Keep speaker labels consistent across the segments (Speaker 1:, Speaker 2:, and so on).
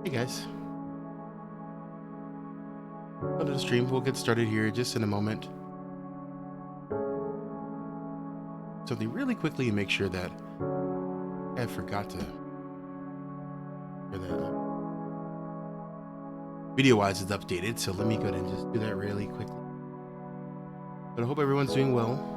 Speaker 1: Hey guys, welcome to the stream. We'll get started here just in a moment. Something really quickly and make sure that I forgot to for that video wise is updated. So let me go ahead and just do that really quickly. But I hope everyone's doing well.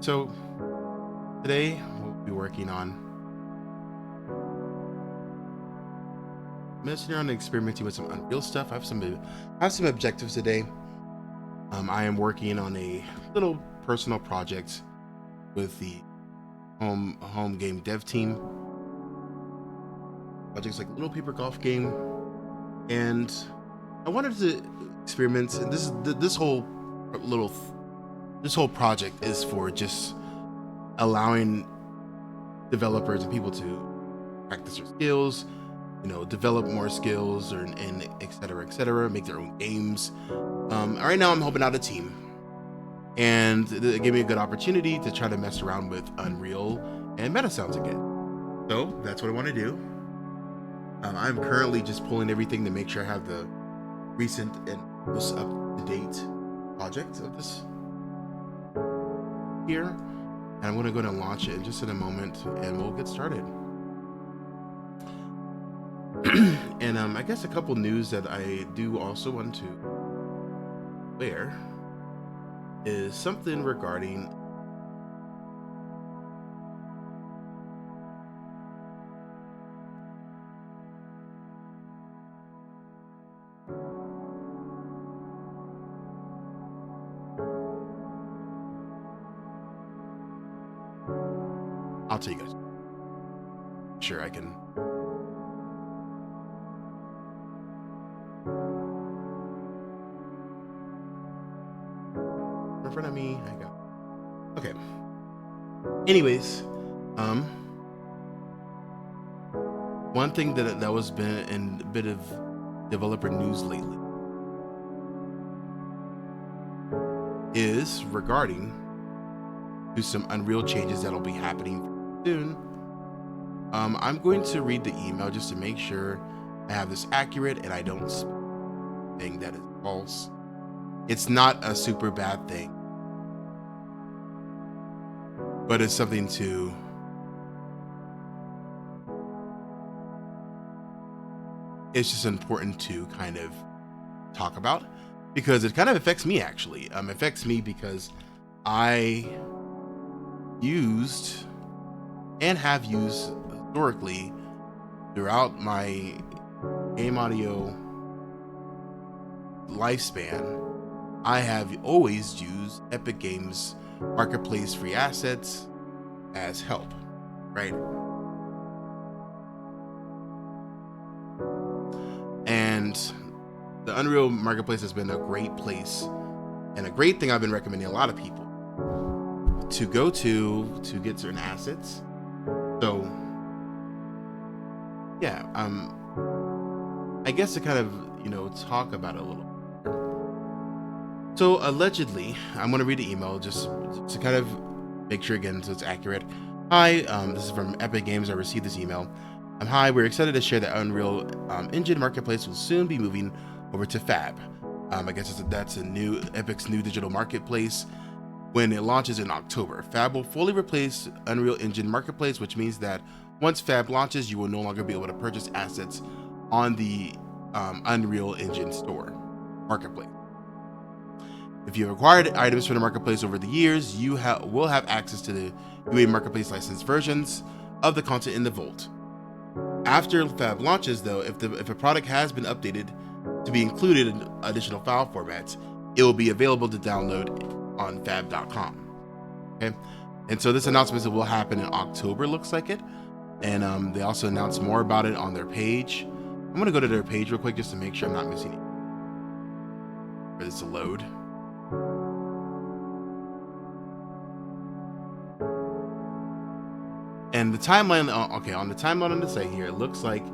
Speaker 1: So today we'll be working on messing around and experimenting with some Unreal stuff. I have some objectives today. I am working on a little personal project with the home game dev team. Projects like Little Paper Golf Game, and I wanted to experiment. And this whole project is for just allowing developers and people to practice their skills, develop more skills, and et cetera, make their own games. Right now I'm helping out a team, and it gave me a good opportunity to try to mess around with Unreal and Meetasounds again. So that's what I want to do. I'm currently just pulling everything to make sure I have the recent and most up-to-date project of this here. And I'm going to go ahead and launch it in just in a moment, and we'll get started. And I guess a couple news that I do also want to share is something regarding I'll tell you guys. Sure, I can. In front of me, I got. Okay. Anyways, one thing that was been in a bit of developer news lately is regarding to some Unreal changes that'll be happening soon. I'm going to read the email just to make sure I have this accurate and I don't think that is false. It's not a super bad thing, but it's something to it's just important to kind of talk about because it kind of affects me actually. It affects me because I used and have used historically throughout my game audio lifespan. I have always used Epic Games Marketplace free assets as help, right? And the Unreal Marketplace has been a great place and a great thing I've been recommending a lot of people to go to get certain assets. So yeah, I guess to kind of talk about it a little. So allegedly, I'm going to read the email just to kind of make sure again so it's accurate. Hi, this is from Epic Games. I received this email. Hi, we're excited to share that Unreal Engine Marketplace will soon be moving over to Fab. I guess that's a new Epic's new digital marketplace. When it launches in October, Fab will fully replace Unreal Engine Marketplace, which means that once Fab launches, you will no longer be able to purchase assets on the Unreal Engine store marketplace. If you have acquired items from the marketplace over the years, you will have access to the UA Marketplace licensed versions of the content in the vault. After Fab launches, though, if a product has been updated to be included in additional file formats, it will be available to download on fab.com. Okay, and so this announcement will happen in October, looks like it, and they also announced more about it on their page. I'm gonna go to their page real quick just to make sure I'm not missing it for this to load. And the timeline, okay, on the timeline on the site here, it looks like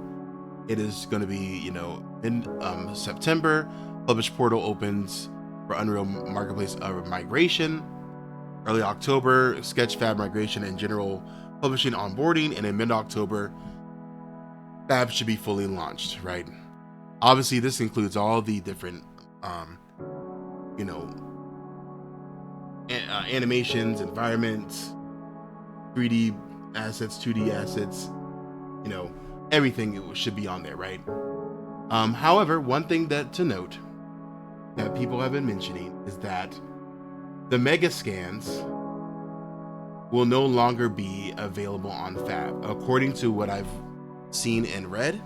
Speaker 1: it is going to be, in September. Publish portal opens for Unreal Marketplace migration. Early October, Sketchfab migration and general publishing onboarding, and in mid-October, Fab should be fully launched, right? Obviously, this includes all the different, you know, animations, environments, 3D assets, 2D assets, everything should be on there, right? However, one thing that to note that people have been mentioning is that the mega scans will no longer be available on Fab, according to what I've seen and read.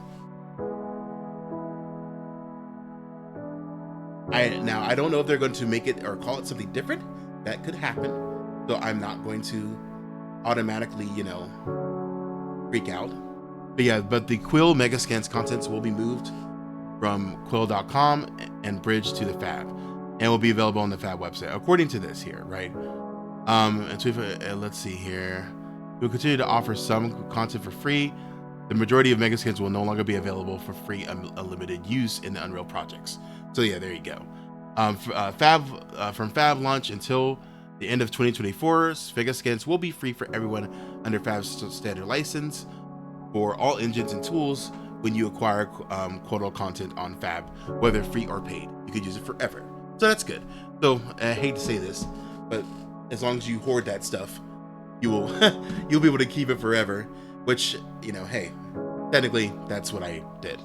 Speaker 1: I don't know if they're going to make it or call it something different. That could happen. So I'm not going to automatically, freak out. But yeah, but the Quill Mega Scans contents will be moved from quill.com and bridged to the Fab, and will be available on the Fab website, according to this here, right? And so let's see here. We'll continue to offer some content for free. The majority of Mega Scans will no longer be available for free unlimited use in the Unreal projects. So yeah, there you go. From Fab launch until the end of 2024, Mega Scans will be free for everyone under Fab's standard license for all engines and tools. When you acquire Quotal content on Fab, whether free or paid, you could use it forever. So that's good. So I hate to say this, but as long as you hoard that stuff, you will you'll be able to keep it forever. Which, hey, technically that's what I did.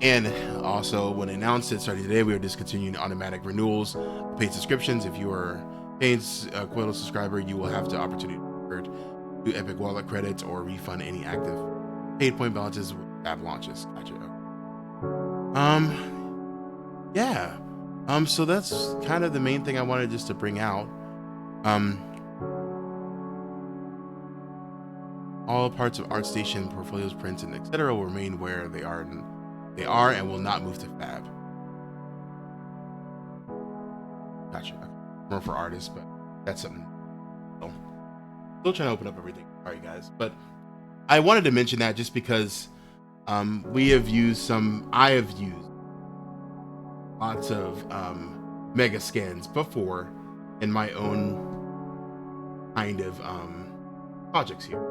Speaker 1: And also, when announced it starting today, we are discontinuing automatic renewals, paid subscriptions. If you are a paid Quotal subscriber, you will have the opportunity to convert to Epic Wallet credits or refund any active paid point balances when Fab launches. Gotcha. Yeah. So that's kind of the main thing I wanted just to bring out. All parts of ArtStation, portfolios, prints, and etc. will remain where they are and will not move to Fab. Gotcha. More for artists, but that's something. So, still trying to open up everything. Sorry, guys, but I wanted to mention that just because I have used lots of mega scans before in my own kind of projects here.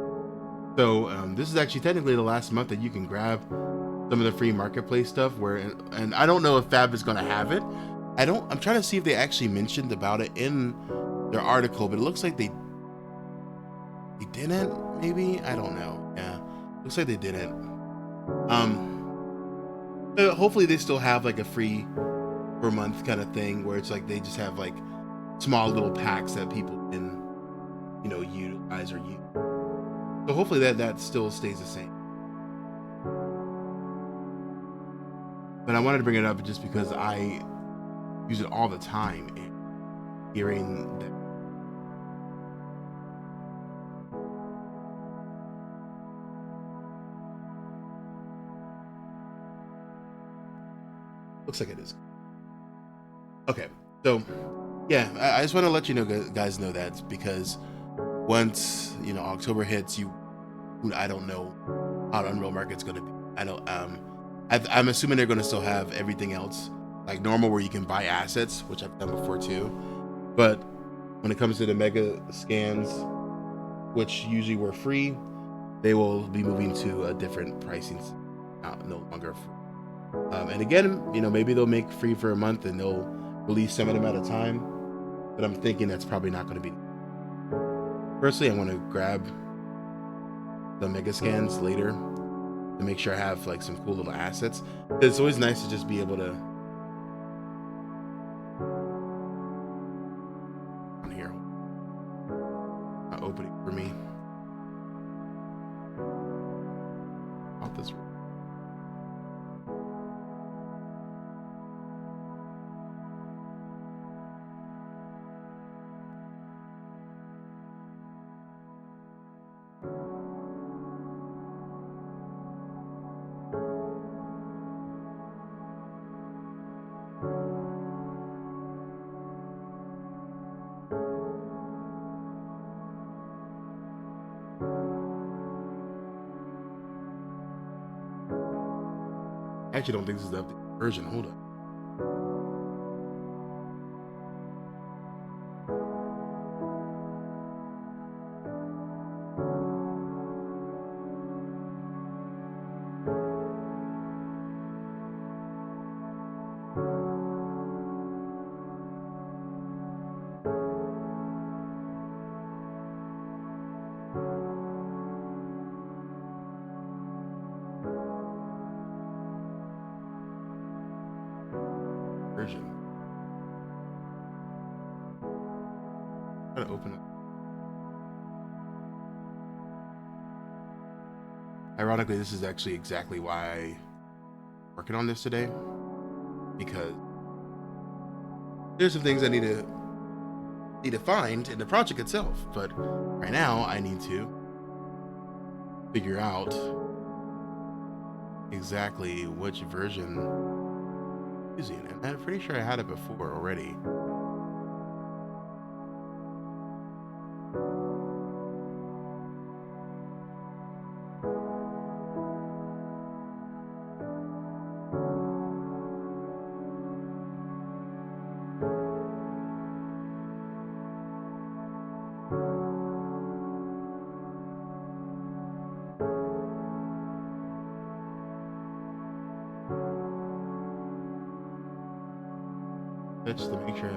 Speaker 1: So this is actually technically the last month that you can grab some of the free marketplace stuff. And I don't know if Fab is going to have it. I'm trying to see if they actually mentioned about it in their article, but it looks like they didn't. Maybe, I don't know. Yeah, looks like they didn't. Hopefully they still have like a free per month kind of thing where it's like they just have like small little packs that people can utilize or use. So hopefully that still stays the same. But I wanted to bring it up just because I use it all the time, and hearing that looks like it is. Okay, so yeah, I just want to let you know, guys, know that because once October hits, I don't know how the Unreal Market's going to be. I know I'm assuming they're going to still have everything else like normal, where you can buy assets, which I've done before too. But when it comes to the mega scans, which usually were free, they will be moving to a different pricing, no longer free. And again, maybe they'll make free for a month and they'll release some of them at a time. But I'm thinking that's probably not going to be. Personally, I want to grab the mega scans later to make sure I have like some cool little assets. It's always nice to just be able to. On here, not opening for me. Out this room. I actually don't think this is the updated version. Hold up. Version. Try to open it. Ironically, this is actually exactly why I'm working on this today, because there's some things I need to find in the project itself. But right now, I need to figure out exactly which version I'm using, and I'm pretty sure I had it before already. Just to make sure.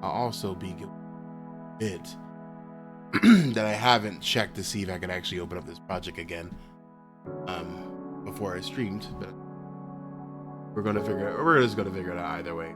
Speaker 1: I'll also be guilty a bit that I haven't checked to see if I can actually open up this project again before I streamed, but we're just gonna figure it out either way.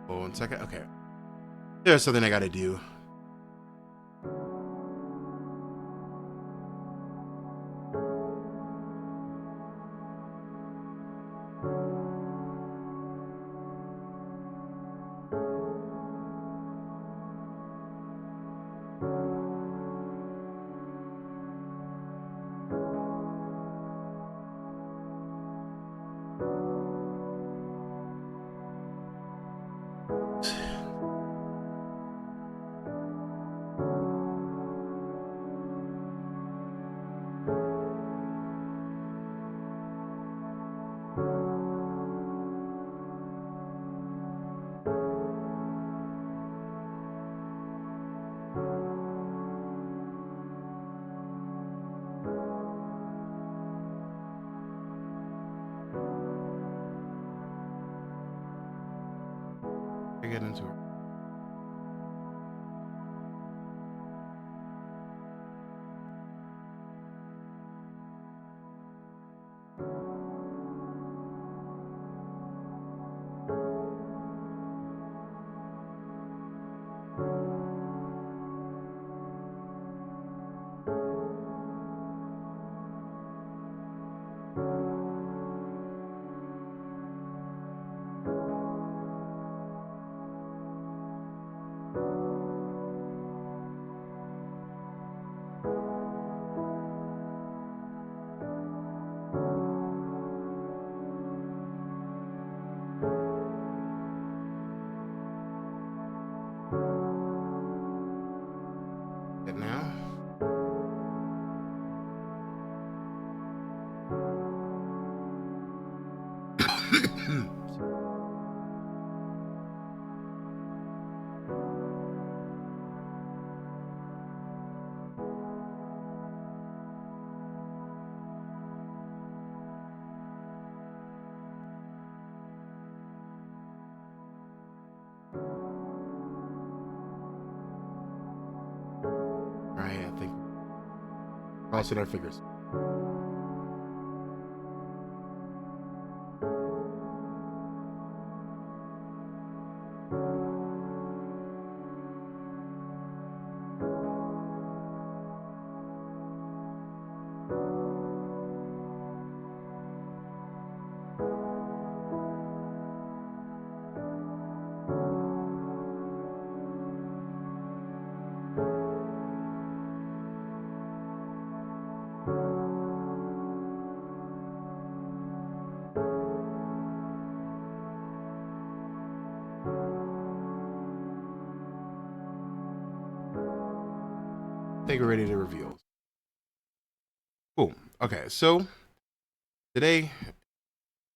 Speaker 1: Oh, 1 second. Okay. There's something I gotta do. I get into it. It now. crossing our fingers. I think we're ready to reveal. Cool. Okay, so today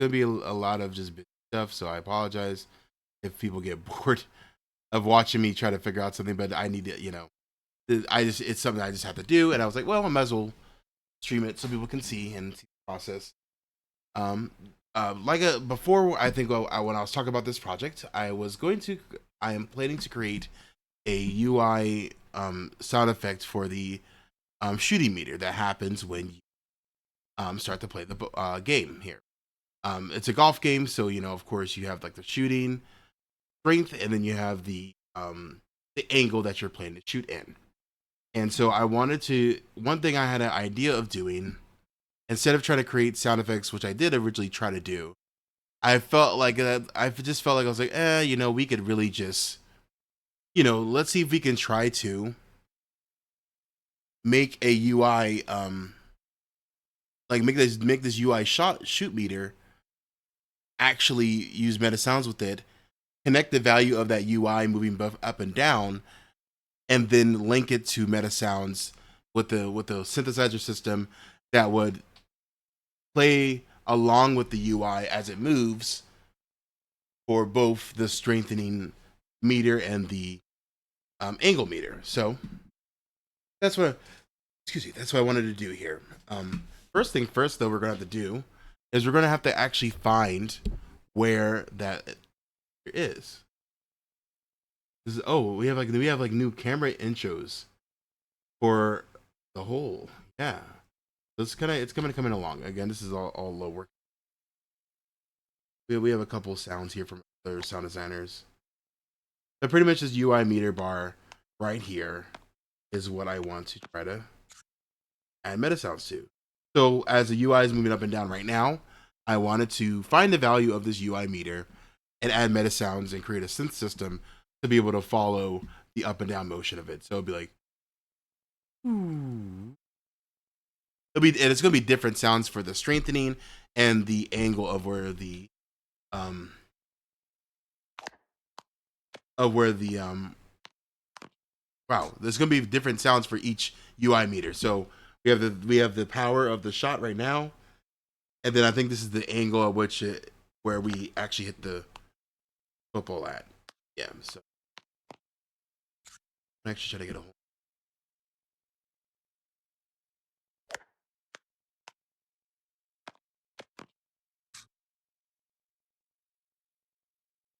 Speaker 1: gonna be a lot of just busy stuff, so I apologize if people get bored of watching me try to figure out something. But I need to, it's something I just have to do, and I was like, well, I might as well stream it so people can see and see the process. Um, before, I think when I was talking about this project, I am planning to create a UI sound effect for the shooting meter that happens when you start to play the game here. It's a golf game, so of course, you have like the shooting strength, and then you have the angle that you're planning to shoot in. And so I wanted to. One thing I had an idea of doing, instead of trying to create sound effects, which I did originally try to do, I felt like I just felt like I was like, we could really just, let's see if we can try to make a UI, like make this UI shoot meter actually use Meetasounds with it, connect the value of that UI moving up and down, and then link it to Meetasounds with the synthesizer system that would play along with the UI as it moves for both the strengthening meter and the angle meter. So that's what that's what I wanted to do here. First thing first, though, we're gonna have to do is we're gonna have to actually find where that is. Oh, we have like new camera intros for the whole. Yeah, so it's coming along. Again, this is all low work. We have a couple sounds here from other sound designers. But pretty much this UI meter bar right here is what I want to try to add Meetasounds to. So as the UI is moving up and down right now, I wanted to find the value of this UI meter and add Meetasounds and create a synth system to be able to follow the up and down motion of it. So it'll be like, and it's gonna be different sounds for the strengthening and the angle of where the um wow, there's gonna be different sounds for each UI meter. So we have the power of the shot right now, and then I think this is the angle at which where we actually hit the football at. Yeah, so I'm actually trying to get a hold.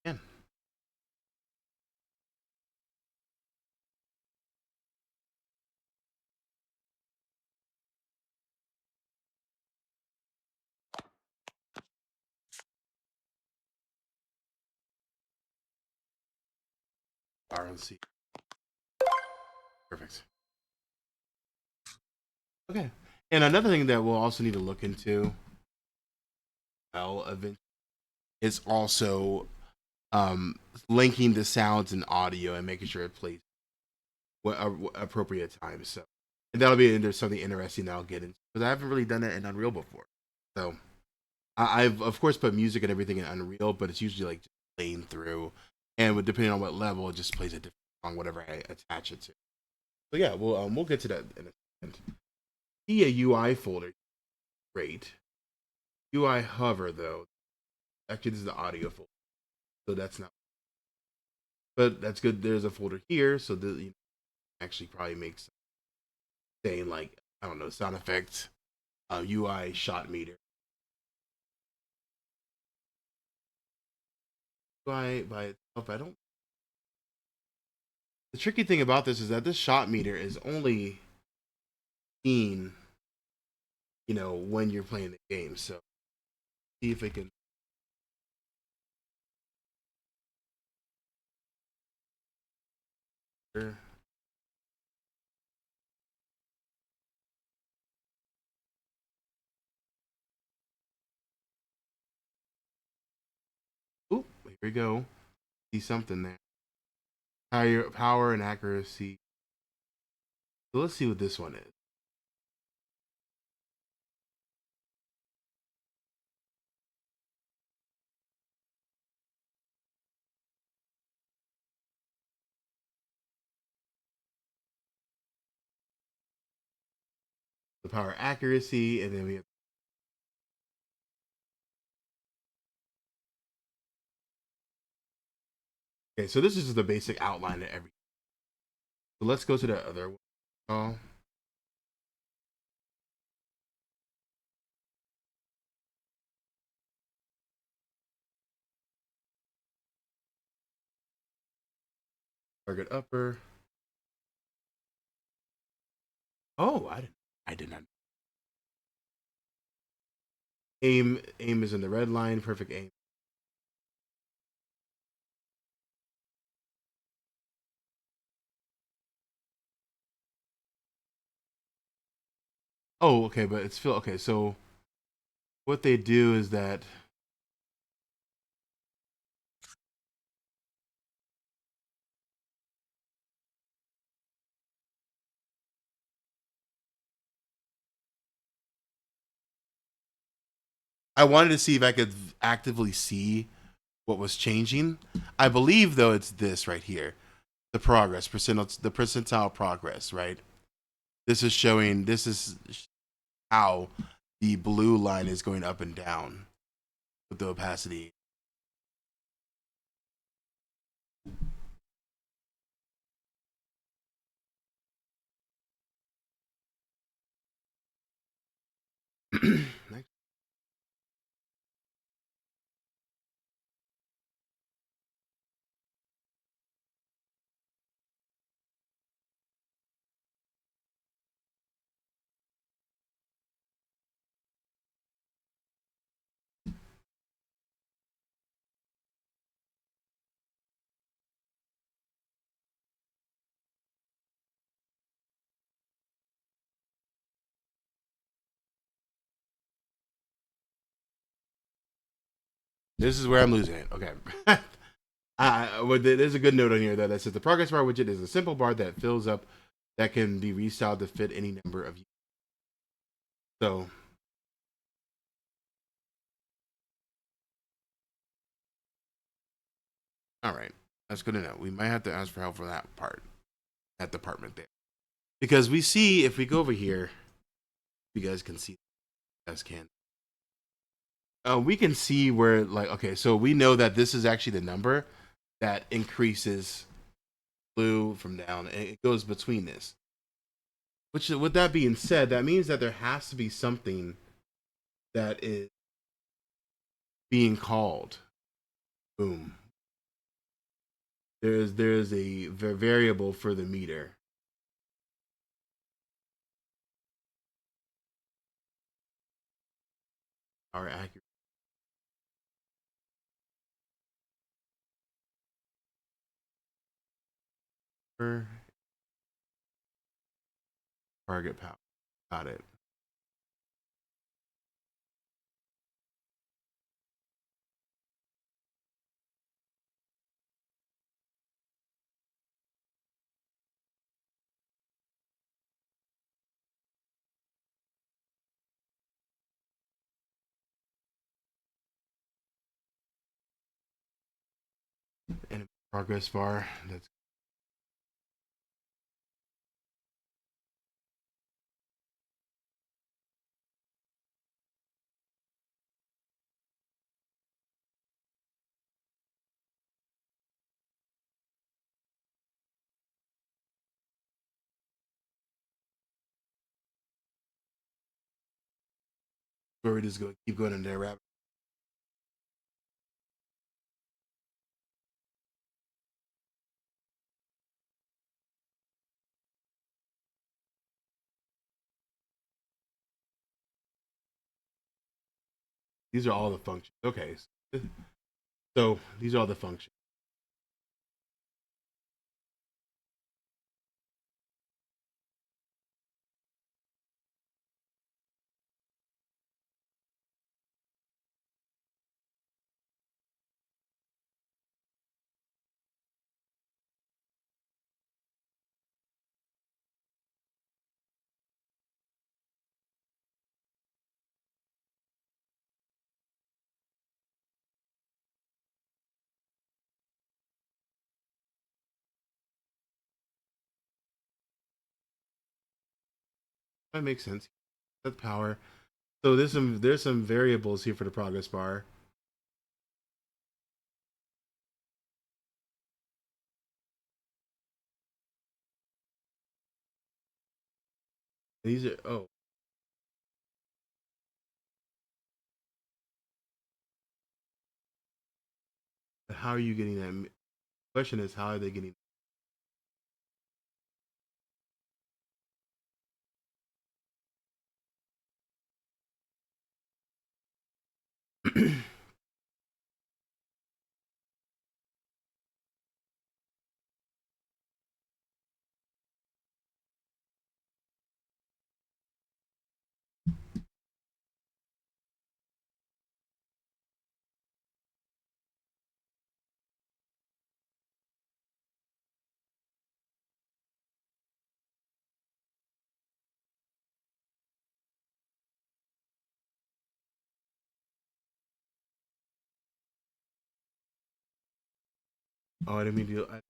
Speaker 1: Again. RNC. Perfect. Okay. And another thing that we'll also need to look into, well, eventually, is also um, linking the sounds and audio and making sure it plays appropriate times. So, and that'll be there's something interesting that I'll get into because I haven't really done that in Unreal before. So, I've of course put music and everything in Unreal, but it's usually like just playing through, and depending on what level, it just plays a different song, whatever I attach it to. So yeah, we'll get to that in a second. See a UI folder, great. UI hover though, actually this is the audio folder, so that's not. But that's good. There's a folder here, so that actually probably makes saying like I don't know sound effects, UI shot meter. By itself, I don't. The tricky thing about this is that this shot meter is only seen when you're playing the game. So see if it can. Oop, here we go. See something there. Higher power and accuracy. So let's see what this one is. The power accuracy, and then we have. Okay, so this is just the basic outline of everything. So let's go to the other one. Oh, target upper. Oh, I did not. Aim is in the red line. Perfect aim. Oh, okay, but it's still okay. So what they do is that I wanted to see if I could actively see what was changing. I believe though it's this right here, the progress percentile, the percentile progress. Right. This is showing. This is how the blue line is going up and down with the opacity. This is where I'm losing it. Okay. There's a good note on here though that says the progress bar widget is a simple bar that fills up that can be restyled to fit any number of. So, all right, that's good to know. We might have to ask for help for that part, that department there, because we see if we go over here, you guys can see, you guys can. We can see where like okay, so we know that this is actually the number that increases blue from down, and it goes between this. Which, with that being said, that means that there has to be something that is being called. Boom. There's a variable for the meter. Our accurate target power. Got it. And progress bar. That's where we just go keep going in there, rabbit. These are all the functions. Okay, so these are all the functions. That makes sense. That's power. So there's some variables here for the progress bar. These are how are you getting that? Question is how are they getting? Oh, I didn't mean to.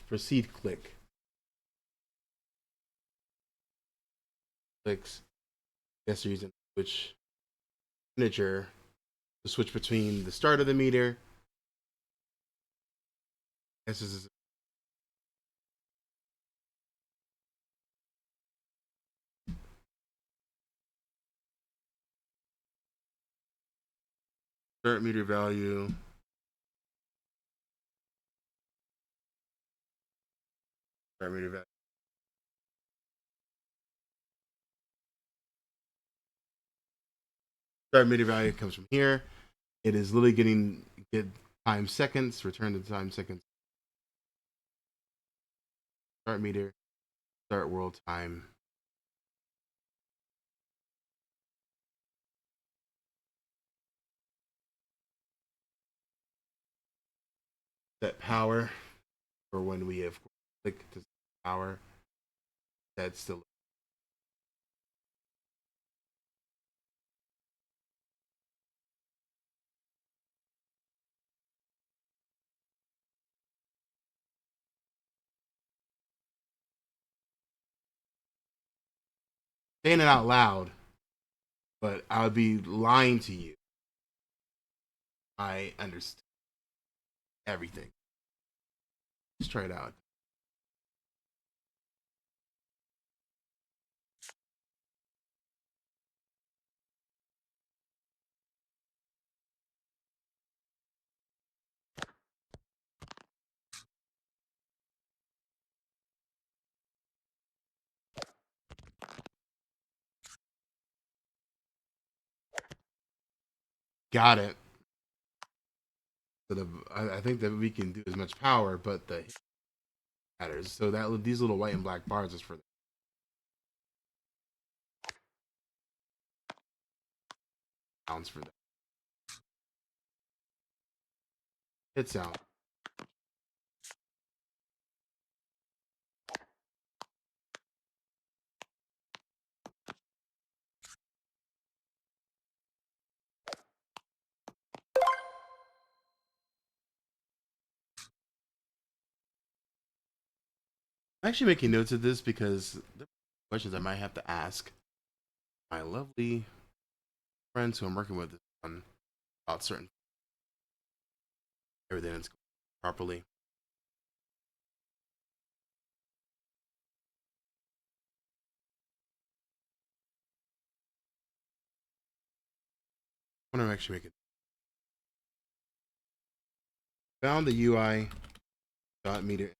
Speaker 1: Proceed click clicks. Guess you're using switch integer to switch between the start of the meter. This is start meter value. Start meter value. Start meter value comes from here. It is literally get time seconds. Return to time seconds. Start meter. Start world time. Set power for when we have click to power. That's still saying it out loud, but I would be lying to you. I understand everything. Let's try it out. Got it. So I think that we can do as much power, but the matters. So that these little white and black bars is for sounds for that. Hit sound. I'm actually making notes of this because there are questions I might have to ask my lovely friends who I'm working with on about certain everything that's going properly. When I'm actually making found the UI dot meter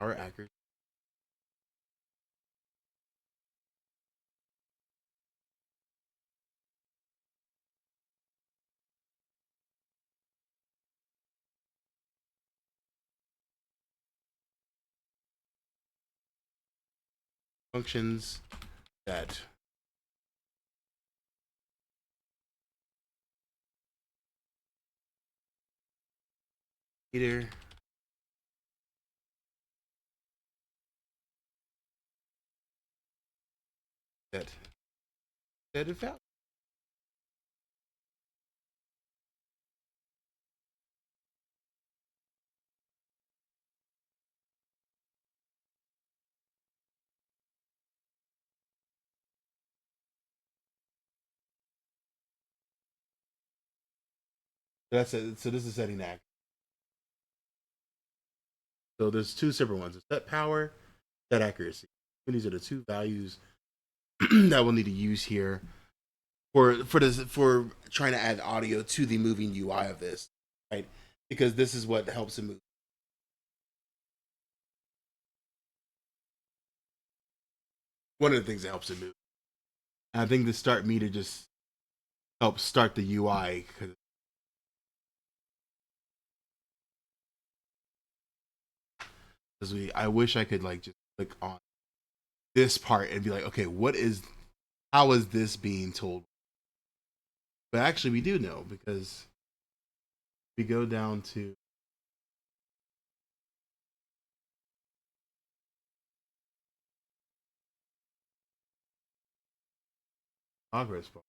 Speaker 1: power accuracy functions that meter that that it found. That's it. So this is setting that. So there's two separate ones: set power, set accuracy. And these are the two values that we'll need to use here for trying to add audio to the moving UI of this, right? Because this is what helps it move. One of the things that helps it move. And I think the start meter just helps start the UI because we. I wish I could like just click on this part and be like, okay, what is how is this being told? But actually, we do know because we go down to progress bar.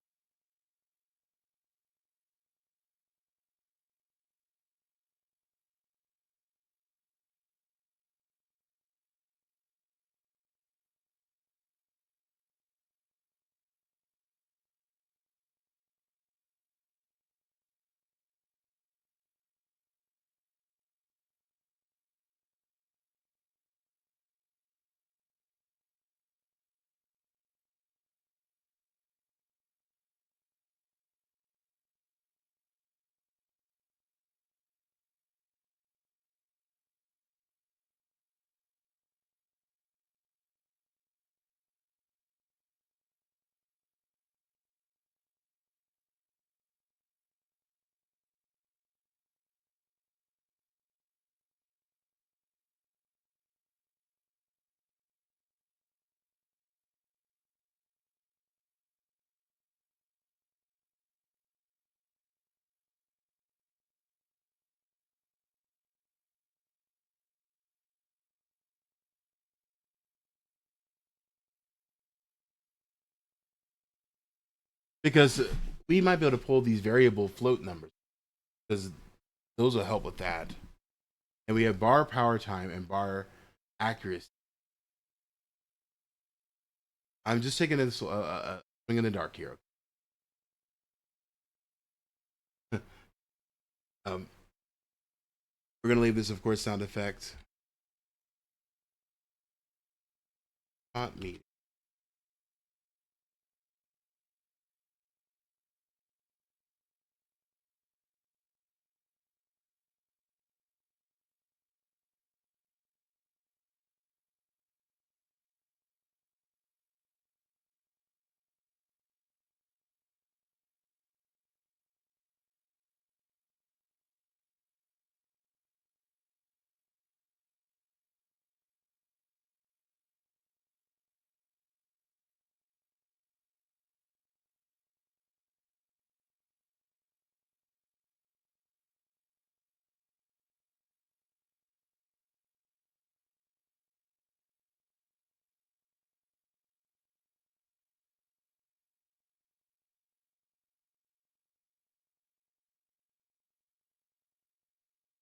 Speaker 1: Because we might be able to pull these variable float numbers because those will help with that. And we have bar power time and bar accuracy. I'm just taking this swing in the dark here. um, we're gonna leave this, of course, sound effect. Not me.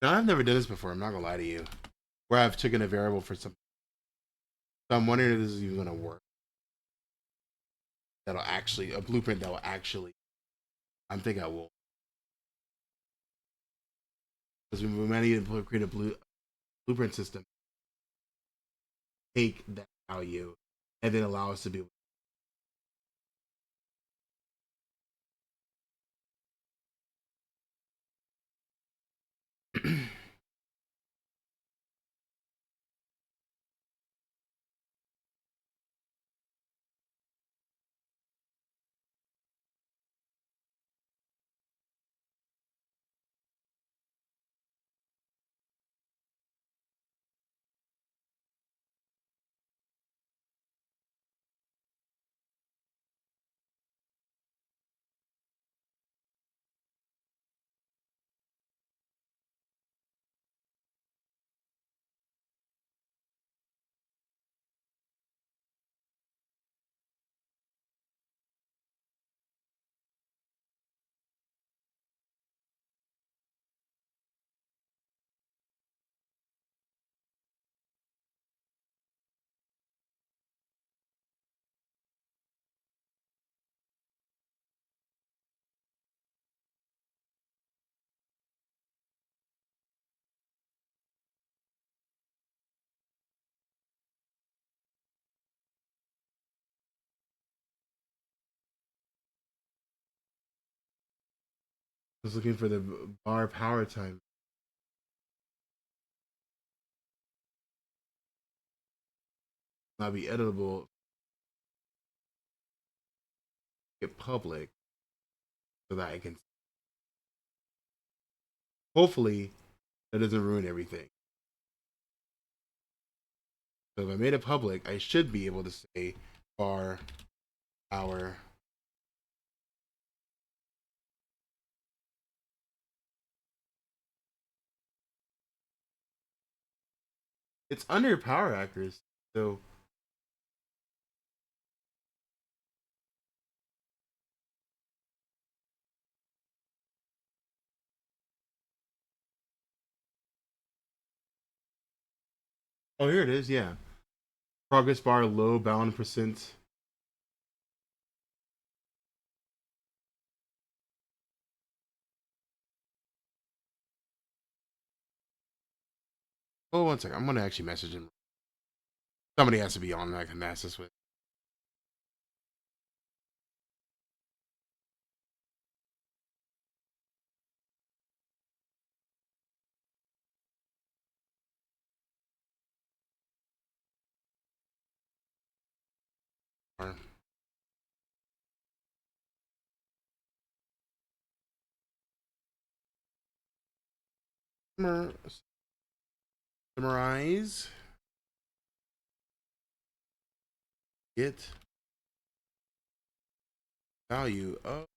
Speaker 1: Now, I've never done this before. I'm not gonna lie to you. Where I've taken a variable for some. So I'm wondering if this is even gonna work. That'll actually a blueprint that will actually. I'm thinking I will. Because we might need to create a blueprint system, take that value, and then allow us to be. I was looking for the bar power time. Not be editable. Get public so that I can. Hopefully, that doesn't ruin everything. So if I made it public, I should be able to say bar power. It's under power accuracy. So oh, here it is. Yeah, progress bar low bound percent. Oh, one second. I'm gonna actually message him. Somebody has to be on that I can ask this with. Summarize. Get value of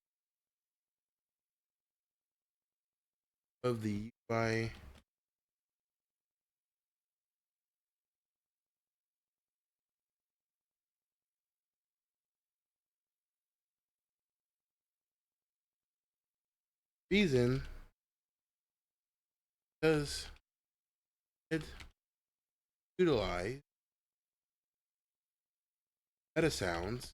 Speaker 1: the UI reason does it utilize Meetasounds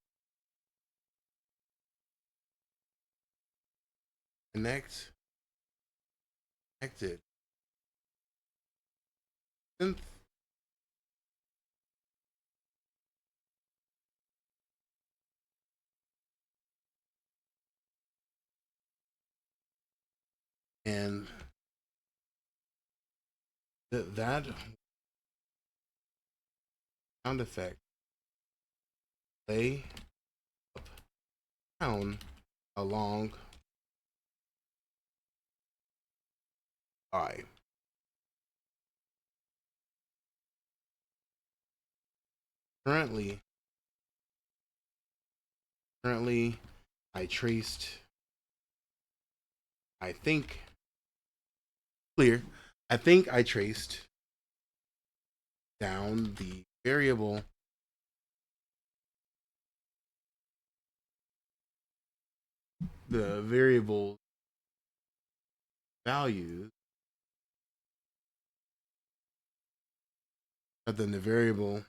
Speaker 1: connected synth and that sound effect play up down along I. Currently, currently, I traced. I think clear. I think I traced down the variable values But then the variable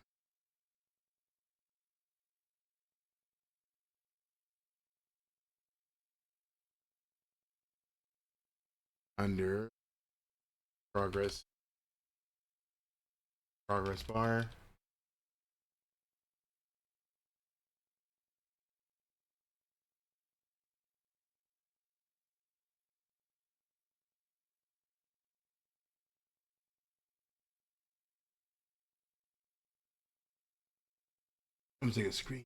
Speaker 1: under progress bar. I'm gonna take a screen.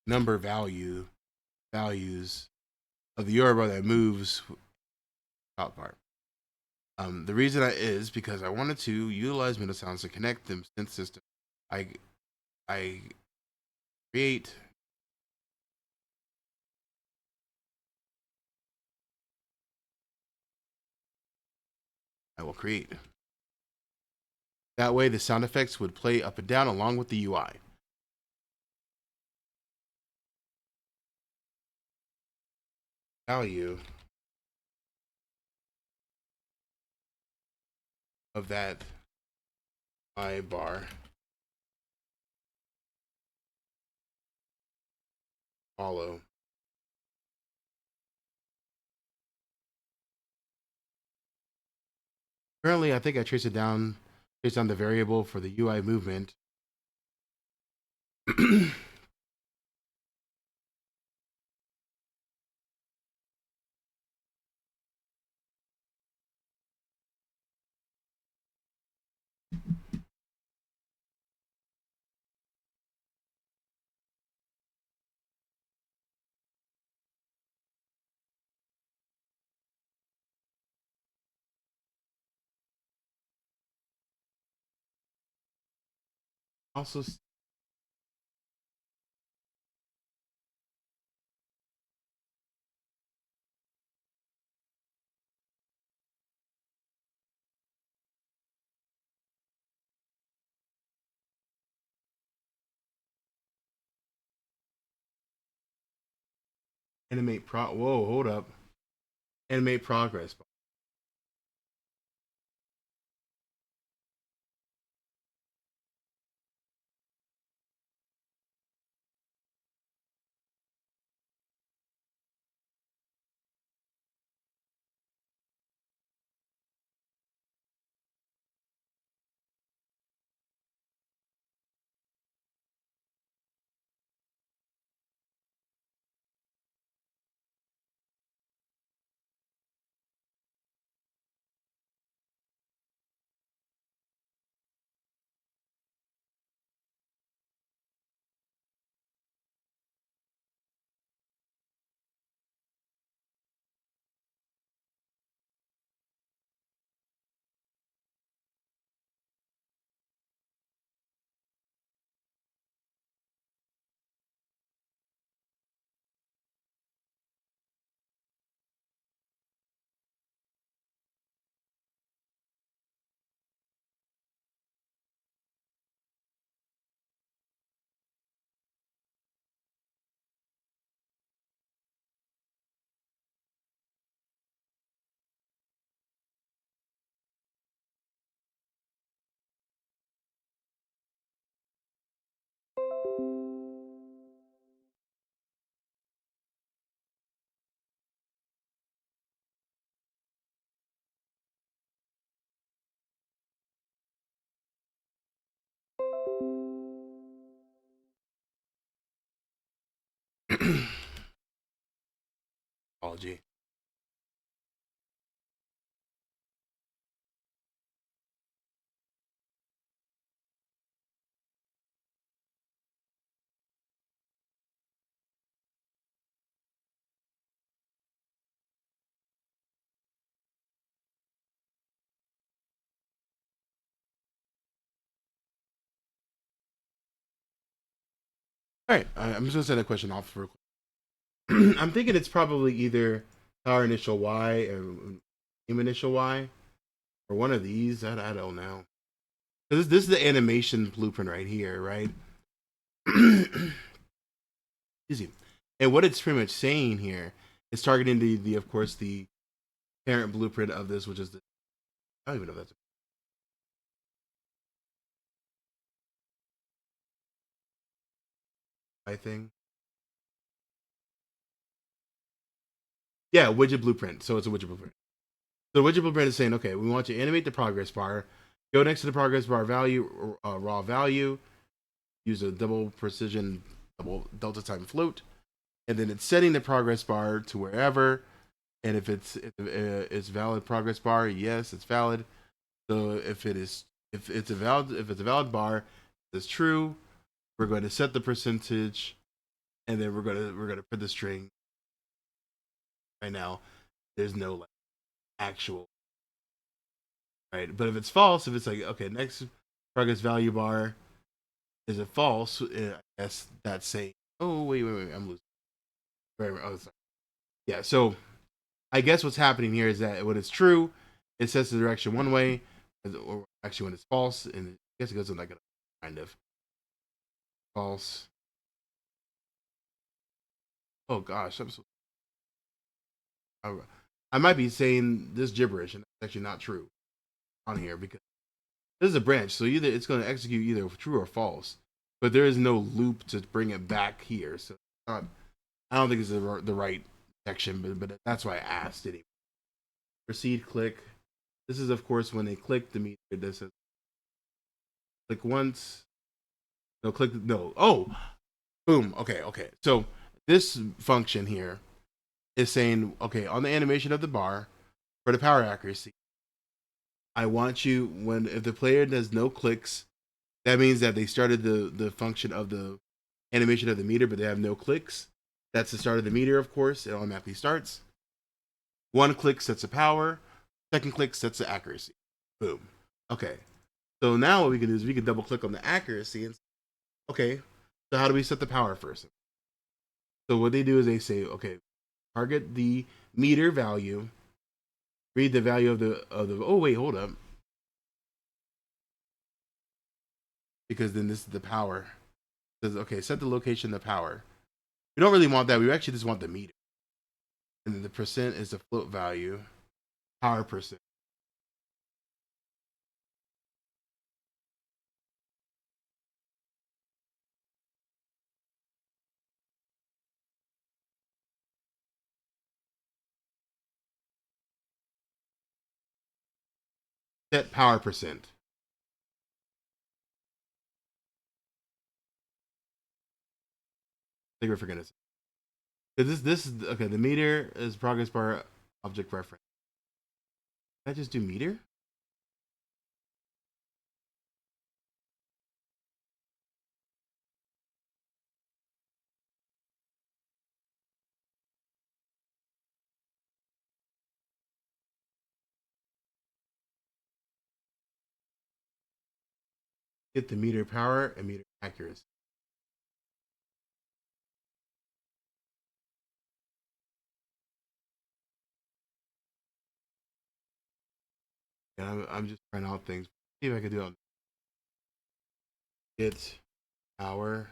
Speaker 1: Number values of the URL that moves top part. The reason is because I wanted to utilize Meetasounds to connect them synth system. I I create I will create. That way the sound effects would play up and down along with the UI. Value of that I bar follow. Currently, I think I trace it down based on the variable for the UI movement. Also, animate whoa, hold up. Animate progress. Apology. All right, I'm just gonna send a question off real quick. I'm thinking it's probably either power initial Y or aim initial Y or one of these. I don't know. This is the animation blueprint right here, right? Easy. And what it's pretty much saying here is targeting the of course the parent blueprint of this, which is the I don't even know if that's a thing. Yeah, widget blueprint. So it's a widget blueprint. So the widget blueprint is saying, okay, we want you to animate the progress bar. Go next to the progress bar value, raw value. Use a double precision, double delta time float, and then it's setting the progress bar to wherever. And if it's valid progress bar, yes, it's valid. So if it's a valid bar, it's true. We're going to set the percentage, and then we're gonna put the string. Right now, there's no like actual right. But if it's false, if it's like okay, next progress value bar is it false? I guess that's saying oh wait, I'm losing. Oh, sorry. Yeah, so I guess what's happening here is that when it's true, it sets the direction one way, or actually when it's false, and I guess it goes in like a kind of false. Oh gosh, I, I might be saying this gibberish, and it's actually not true on here because this is a branch, so either it's going to execute either true or false, but there is no loop to bring it back here. So not, I don't think it's the right section, but that's why I asked it. Proceed, click. This is of course when they click the meter. This is click once. No, click no. Oh, boom. Okay. So this function here is saying, okay, on the animation of the bar for the power accuracy, I want you when if the player does no clicks, that means that they started the function of the animation of the meter, but they have no clicks. That's the start of the meter, of course. It automatically starts. One click sets the power. Second click sets the accuracy. Boom. Okay. So now what we can do is we can double click on the accuracy and okay. So how do we set the power first? So what they do is they say, okay, target the meter value, read the value of the oh wait, hold up. Because then this is the power. It says, okay, set the location of the power. We don't really want that. We actually just want the meter. And then the percent is the float value, power percent. Set power percent. I think we're forgetting this. Because this is okay. The meter is progress bar object reference. Can I just do meter? Get the meter power and meter accuracy. And I'm just trying out things. See if I can do it. Get power,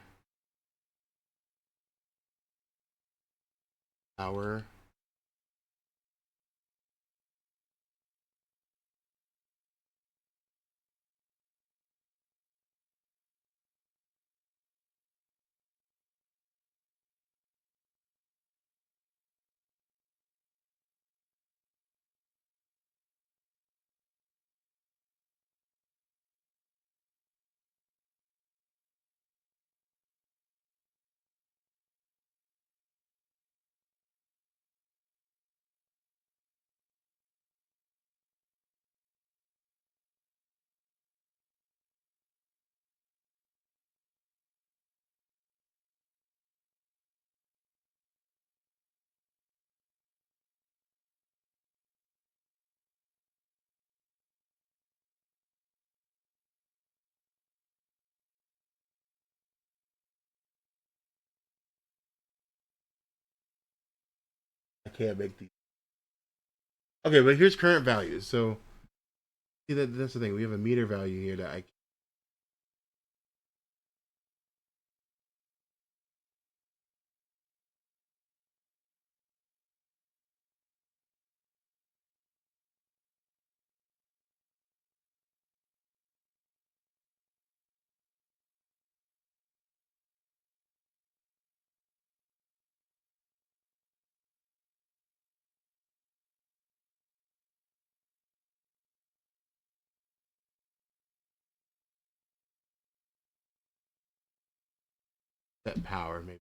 Speaker 1: power. can't make these. Okay, but here's current values. So see that's the thing. We have a meter value here that I set power maybe.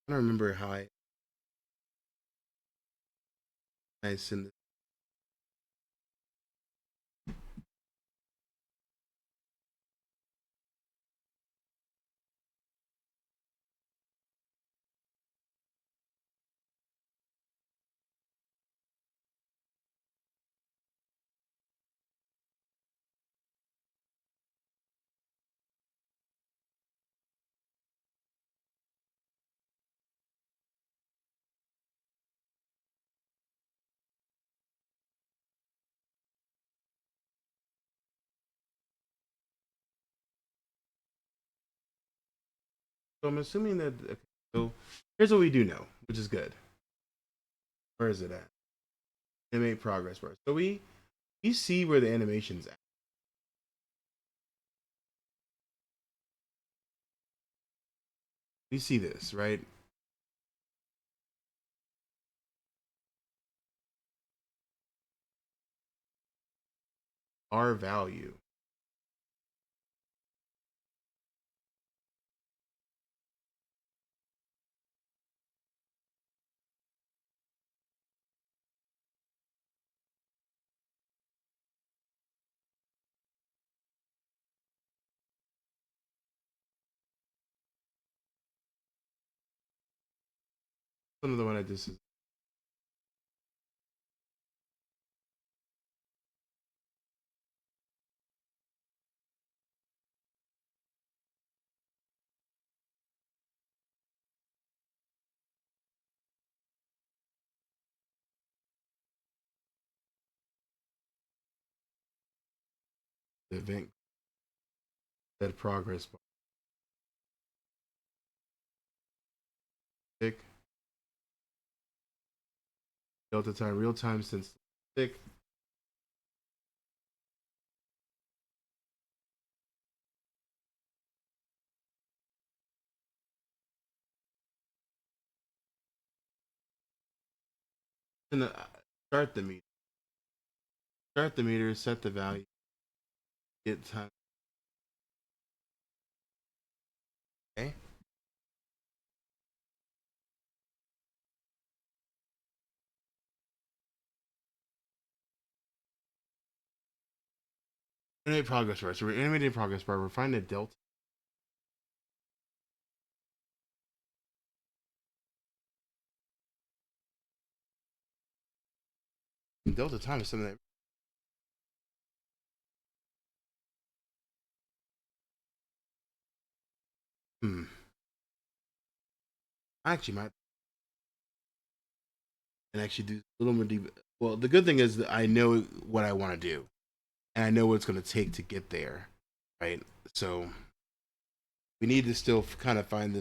Speaker 1: I don't remember how I send this. So I'm assuming that okay, so here's what we do know, which is good. Where is it at? Animate progress bar. So we see where the animation's at. We see this, right? Our value. Another one I just the event that progress bar. Tick. Delta time real time since tick. And start the meter. Start the meter, set the value, get time. Okay. Animate progress bar. So we're animating progress bar. We're finding a delta. And delta time is something that hmm. I actually might and actually do a little more deep. Well, the good thing is that I know what I want to do, and I know what it's going to take to get there, right? So we need to still kind of find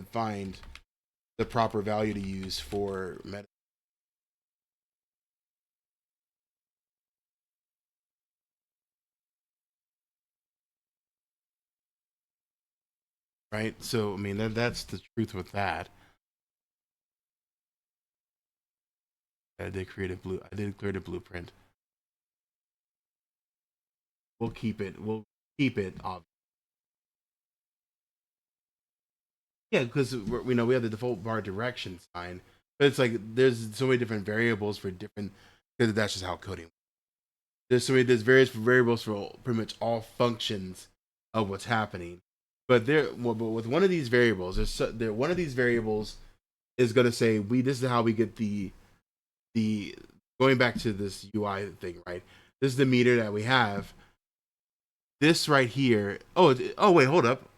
Speaker 1: the proper value to use for meta, right? So I mean that's the truth with that. I did create a blue. I did create a blueprint. We'll keep it. We'll keep it off. Yeah, because we know we have the default bar direction sign, but it's like there's so many different variables for different. Because that's just how coding. There's various variables for pretty much all functions of what's happening. But but with one of these variables, one of these variables is going to say this is how we get the going back to this UI thing, right? This is the meter that we have. This right here. Oh wait, hold up.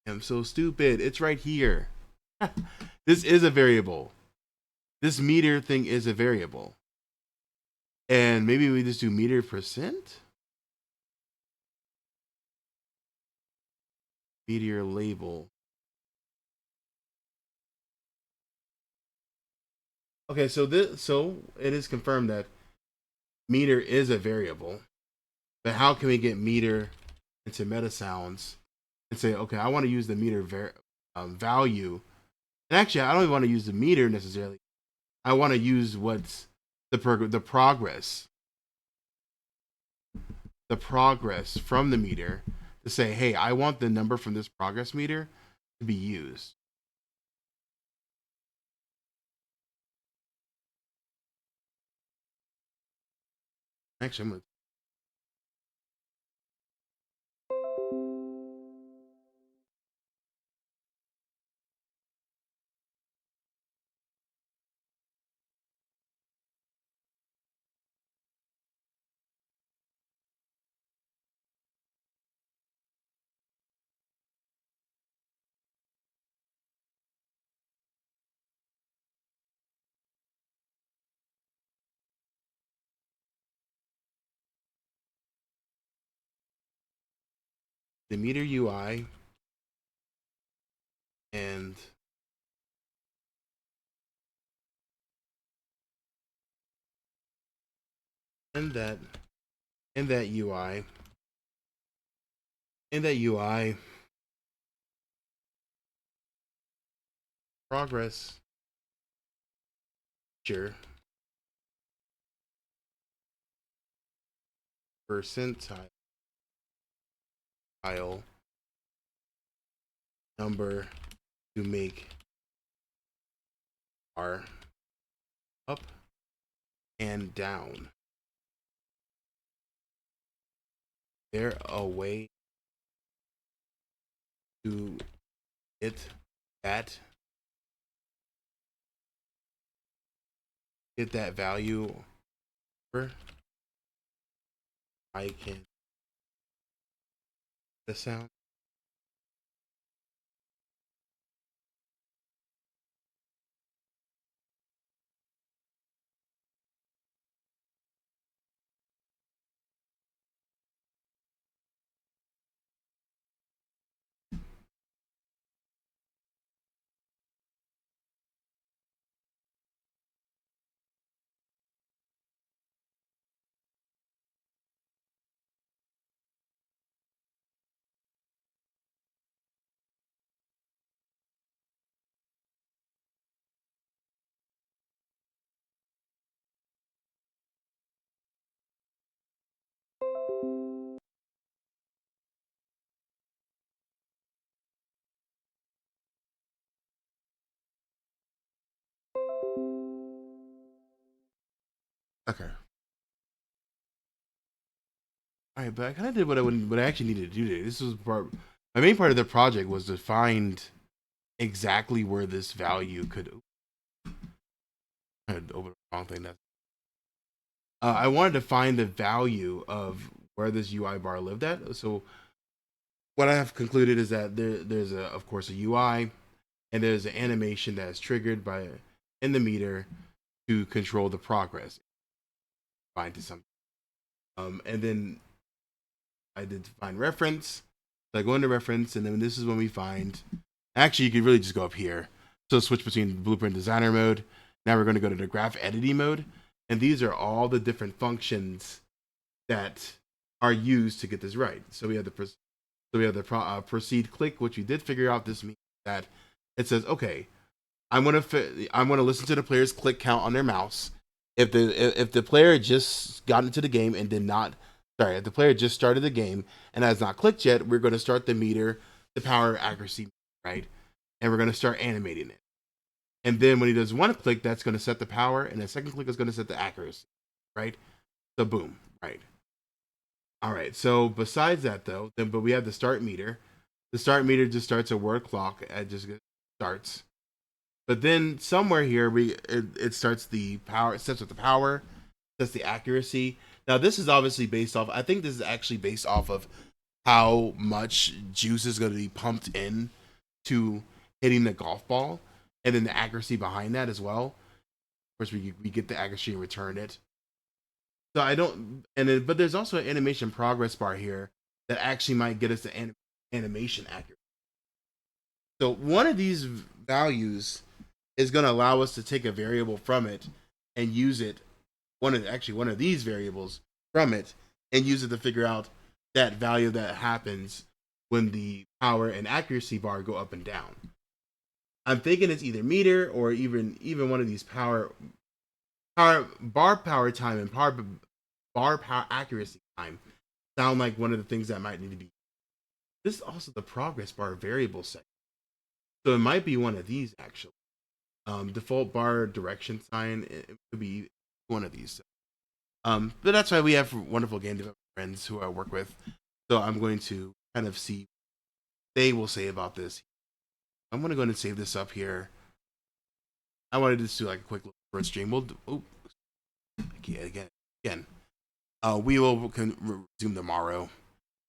Speaker 1: I'm so stupid. It's right here. This is a variable. This meter thing is a variable. And maybe we just do meter percent? Meteor label. Okay, so it is confirmed that meter is a variable. But how can we get meter into Meetasounds and say, okay, I want to use the meter value? And actually, I don't even want to use the meter necessarily. I want to use what's the progress, from the meter to say, hey, I want the number from this progress meter to be used. Actually, I'm gonna the meter UI and and that in that UI in that UI progress feature percentile number to make our up and down. There a way to get that value where I can the sound? Okay. All right, but I kind of did what I actually needed to do today. This was my main part of the project was to find exactly where this value could. I had open the wrong thing. I wanted to find the value of where this UI bar lived at. So what I have concluded is that there's of course a UI, and there's an animation that is triggered by in the meter to control the progress. Find to something. And then I did find reference. So I go into reference, and then this is when we find. Actually, you could really just go up here. So switch between Blueprint Designer mode. Now we're going to go to the Graph Editing mode, and these are all the different functions that are used to get this right. So we have the proceed click, which we did figure out. This means that it says, okay, I'm gonna listen to the player's click count on their mouse. If the player just got into the game and did not, sorry, if the player just started the game and has not clicked yet, we're going to start the meter, the power accuracy, right? And we're going to start animating it. And then when he does one click, that's going to set the power, and the second click is going to set the accuracy, right? So boom, right. All right. So besides that, though, but we have the start meter. The start meter just starts a word clock. It just starts. But then somewhere here, it starts the power. It sets with the power. Sets the accuracy. Now this is obviously based off. I think this is actually based off of how much juice is going to be pumped in to hitting the golf ball, and then the accuracy behind that as well. Of course, we get the accuracy and return it. So I don't, and then, but there's also an animation progress bar here that actually might get us the animation accuracy. So one of these values is going to allow us to take a variable from it and use it. One of these variables from it and use it to figure out that value that happens when the power and accuracy bar go up and down. I'm thinking it's either meter or even one of these bar power time and bar power accuracy time sound like one of the things that might need to be. This is also the progress bar variable set. So it might be one of these actually. Default bar direction sign, it could be one of these. But that's why we have wonderful game development friends who I work with. So I'm going to kind of see what they will say about this. I'm going to go ahead and save this up here. I wanted to just do like a quick little bird stream. We'll do, again. We will resume tomorrow,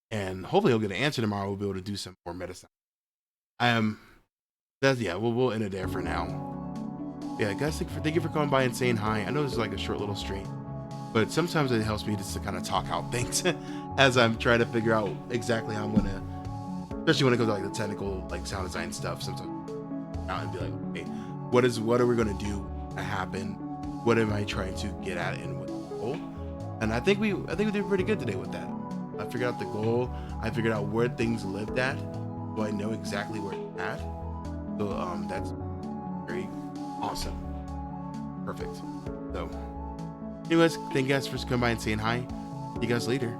Speaker 1: and hopefully he'll get an answer tomorrow. We'll be able to do some more Meetasounds. We'll end it there for now. Yeah, guys, thank you for coming by and saying hi. I know this is like a short little stream, but sometimes it helps me just to kind of talk out things as I'm trying to figure out exactly how I'm gonna, especially when it comes to like the technical, like sound design stuff. Sometimes out and be like, okay, what are we gonna do to happen? What am I trying to get at and what the goal? And I think we did pretty good today with that. I figured out the goal. I figured out where things lived at, so I know exactly where it's at. So that's very awesome. Perfect. So anyways, thank you guys for coming by and saying hi. See you guys later.